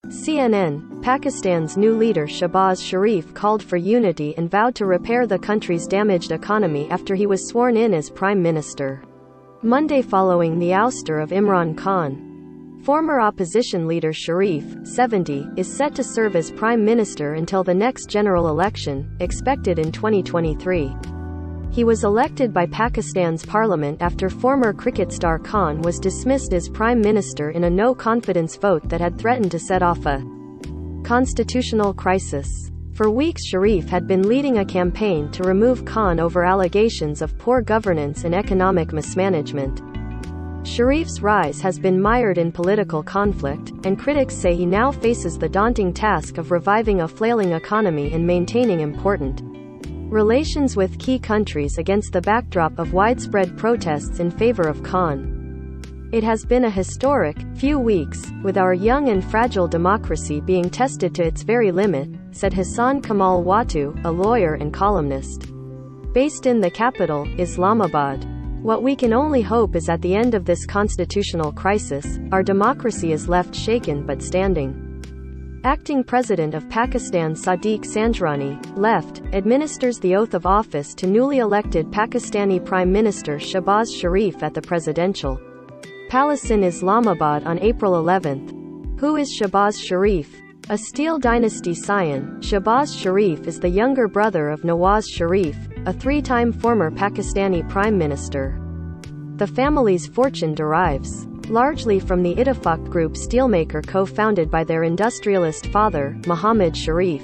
CNN, Pakistan's new leader Shehbaz Sharif called for unity and vowed to repair the country's damaged economy after he was sworn in as Prime Minister Monday following the ouster of Imran Khan. Former opposition leader Sharif, 70, is set to serve as Prime Minister until the next general election, expected in 2023. He was elected by Pakistan's parliament after former cricket star Khan was dismissed as Prime Minister in a no-confidence vote that had threatened to set off a constitutional crisis. For weeks Sharif had been leading a campaign to remove Khan over allegations of poor governance and economic mismanagement. Sharif's rise has been mired in political conflict, and critics say he now faces the daunting task of reviving a flailing economy and maintaining important relations with key countries against the backdrop of widespread protests in favor of Khan. It has been a historic few weeks, with our young and fragile democracy being tested to its very limit, said Hassan Kamal Watu, a lawyer and columnist based in the capital, Islamabad. What we can only hope is at the end of this constitutional crisis, our democracy is left shaken but standing. Acting President of Pakistan Sadiq Sanjrani, left, administers the oath of office to newly elected Pakistani Prime Minister Shehbaz Sharif at the presidential palace in Islamabad on April 11. Who is Shehbaz Sharif? A Steel dynasty scion, Shehbaz Sharif is the younger brother of Nawaz Sharif, a three-time former Pakistani Prime Minister. The family's fortune derives largely from the Ittifaq Group steelmaker co-founded by their industrialist father, Muhammad Sharif.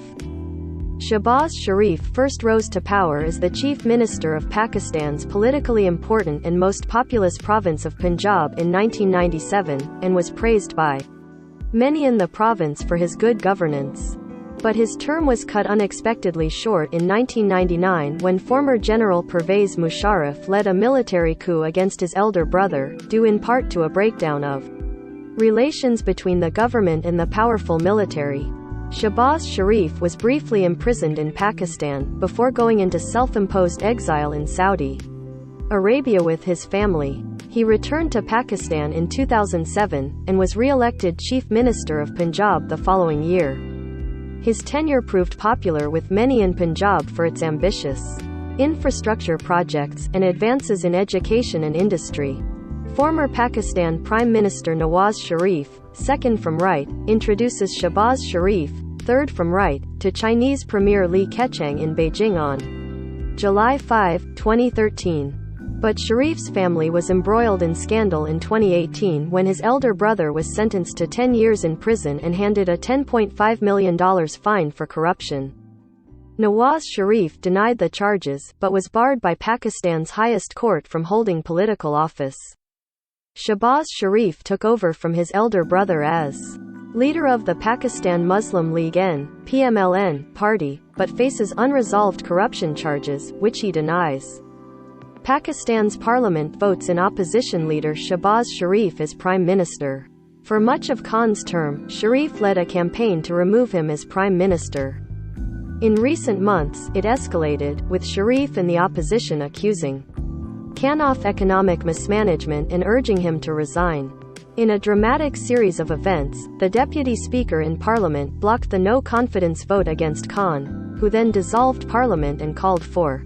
Shehbaz Sharif first rose to power as the Chief Minister of Pakistan's politically important and most populous province of Punjab in 1997, and was praised by many in the province for his good governance. But his term was cut unexpectedly short in 1999 when former General Pervez Musharraf led a military coup against his elder brother, due in part to a breakdown of relations between the government and the powerful military. Shehbaz Sharif was briefly imprisoned in Pakistan, before going into self-imposed exile in Saudi Arabia with his family. He returned to Pakistan in 2007, and was re-elected Chief Minister of Punjab the following year. His tenure proved popular with many in Punjab for its ambitious infrastructure projects, and advances in education and industry. Former Pakistan Prime Minister Nawaz Sharif, second from right, introduces Shehbaz Sharif, third from right, to Chinese Premier Li Keqiang in Beijing on July 5, 2013. But Sharif's family was embroiled in scandal in 2018 when his elder brother was sentenced to 10 years in prison and handed a $10.5 million fine for corruption. Nawaz Sharif denied the charges, but was barred by Pakistan's highest court from holding political office. Shehbaz Sharif took over from his elder brother as leader of the Pakistan Muslim League (PMLN) party, but faces unresolved corruption charges, which he denies. Pakistan's parliament votes in opposition leader Shehbaz Sharif as Prime Minister. For much of Khan's term, Sharif led a campaign to remove him as Prime Minister. In recent months, it escalated, with Sharif and the opposition accusing Khan of economic mismanagement and urging him to resign. In a dramatic series of events, the deputy speaker in parliament blocked the no-confidence vote against Khan, who then dissolved parliament and called for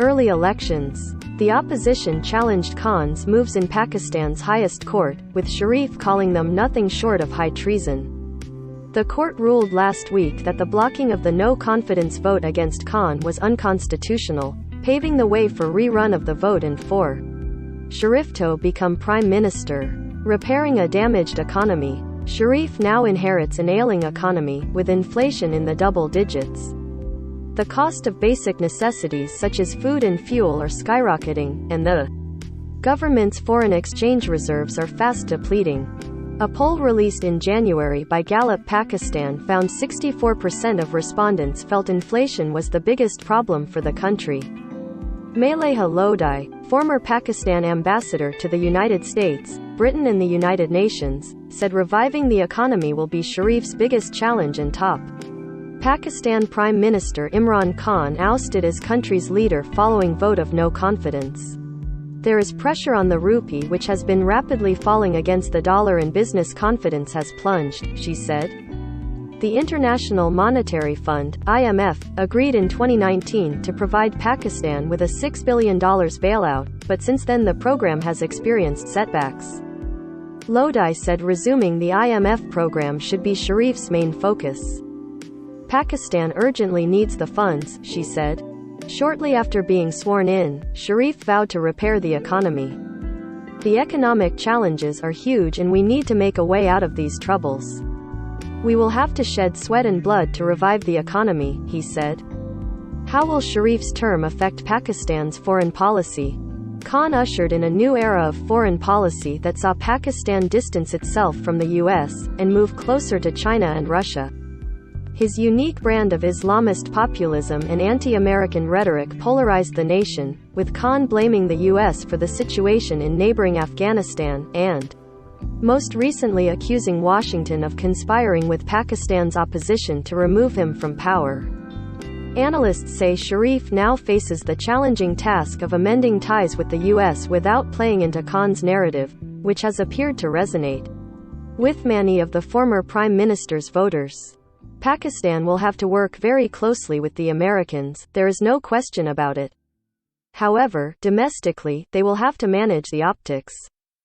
early elections. The opposition challenged Khan's moves in Pakistan's highest court, with Sharif calling them nothing short of high treason. The court ruled last week that the blocking of the no-confidence vote against Khan was unconstitutional, paving the way for rerun of the vote and for Sharif to become Prime Minister. Repairing a damaged economy. Sharif now inherits an ailing economy, with inflation in the double digits. The cost of basic necessities such as food and fuel are skyrocketing, and the government's foreign exchange reserves are fast depleting. A poll released in January by Gallup Pakistan found 64% of respondents felt inflation was the biggest problem for the country. Maleha Lodhi, former Pakistan ambassador to the United States, Britain and the United Nations, said reviving the economy will be Sharif's biggest challenge and top. Pakistan Prime Minister Imran Khan ousted as country's leader following vote of no confidence. There is pressure on the rupee, which has been rapidly falling against the dollar, and business confidence has plunged, she said. The International Monetary Fund, IMF, agreed in 2019 to provide Pakistan with a $6 billion bailout, but since then the program has experienced setbacks. Lodi said resuming the IMF program should be Sharif's main focus. Pakistan urgently needs the funds, she said. Shortly after being sworn in, Sharif vowed to repair the economy. The economic challenges are huge and we need to make a way out of these troubles. We will have to shed sweat and blood to revive the economy, he said. How will Sharif's term affect Pakistan's foreign policy? Khan ushered in a new era of foreign policy that saw Pakistan distance itself from the US and move closer to China and Russia. His unique brand of Islamist populism and anti-American rhetoric polarized the nation, with Khan blaming the US for the situation in neighboring Afghanistan, and most recently accusing Washington of conspiring with Pakistan's opposition to remove him from power. Analysts say Sharif now faces the challenging task of amending ties with the US without playing into Khan's narrative, which has appeared to resonate with many of the former prime minister's voters. Pakistan will have to work very closely with the Americans, there is no question about it. However, domestically, they will have to manage the optics,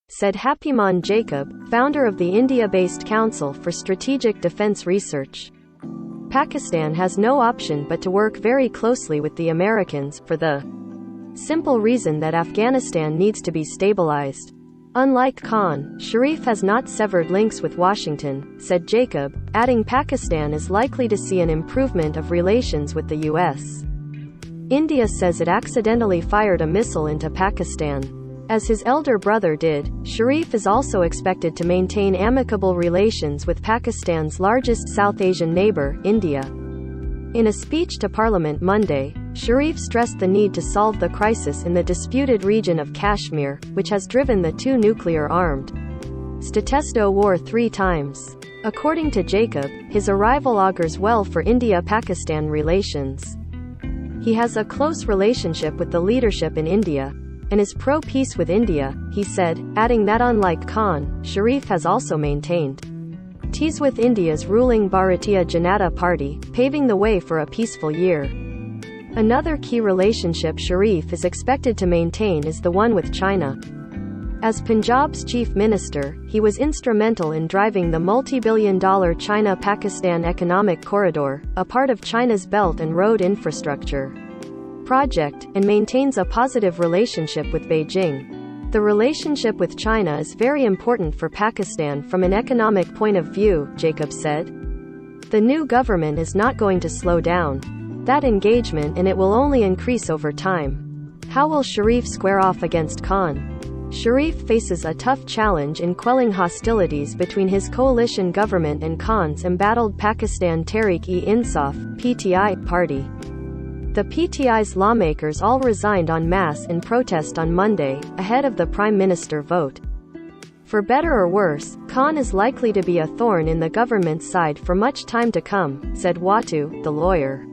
said Hapiman Jacob, founder of the India-based Council for Strategic Defense Research. Pakistan has no option but to work very closely with the Americans, for the simple reason that Afghanistan needs to be stabilized. Unlike Khan, Sharif has not severed links with Washington, said Jacob, adding Pakistan is likely to see an improvement of relations with the US. India says it accidentally fired a missile into Pakistan. As his elder brother did, Sharif is also expected to maintain amicable relations with Pakistan's largest South Asian neighbor, India. In a speech to Parliament Monday, Sharif stressed the need to solve the crisis in the disputed region of Kashmir, which has driven the two nuclear-armed states to war 3 times. According to Jacob, his arrival augurs well for India-Pakistan relations. He has a close relationship with the leadership in India, and is pro-peace with India, he said, adding that unlike Khan, Sharif has also maintained ties with India's ruling Bharatiya Janata Party, paving the way for a peaceful year. Another key relationship Sharif is expected to maintain is the one with China. As Punjab's chief minister, he was instrumental in driving the multi-billion-dollar China-Pakistan Economic Corridor, a part of China's Belt and Road Infrastructure project, and maintains a positive relationship with Beijing. The relationship with China is very important for Pakistan from an economic point of view, Jacob said. The new government is not going to slow down that engagement and it will only increase over time. How will Sharif square off against Khan? Sharif faces a tough challenge in quelling hostilities between his coalition government and Khan's embattled Pakistan Tehreek-e-Insaf (PTI) party. The PTI's lawmakers all resigned en masse in protest on Monday, ahead of the prime minister vote. For better or worse, Khan is likely to be a thorn in the government's side for much time to come, said Watu, the lawyer.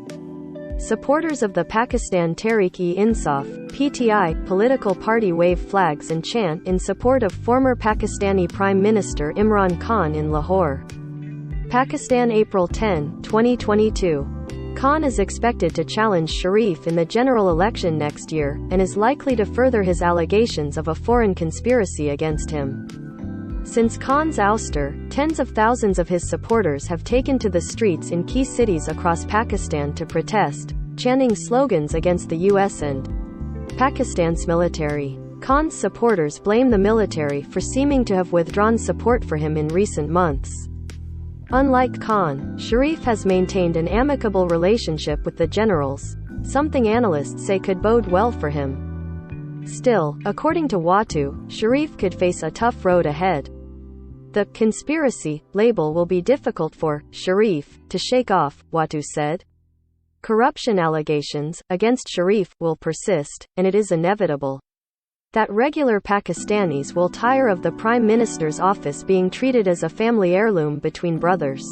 Supporters of the Pakistan Tehreek-e-Insaf (PTI) political party wave flags and chant in support of former Pakistani Prime Minister Imran Khan in Lahore. Pakistan, April 10, 2022. Khan is expected to challenge Sharif in the general election next year, and is likely to further his allegations of a foreign conspiracy against him. Since Khan's ouster, tens of thousands of his supporters have taken to the streets in key cities across Pakistan to protest, chanting slogans against the US and Pakistan's military. Khan's supporters blame the military for seeming to have withdrawn support for him in recent months. Unlike Khan, Sharif has maintained an amicable relationship with the generals, something analysts say could bode well for him. Still, according to Watu, Sharif could face a tough road ahead. The conspiracy label will be difficult for Sharif to shake off, Watu said. Corruption allegations against Sharif will persist, and it is inevitable that regular Pakistanis will tire of the Prime Minister's office being treated as a family heirloom between brothers.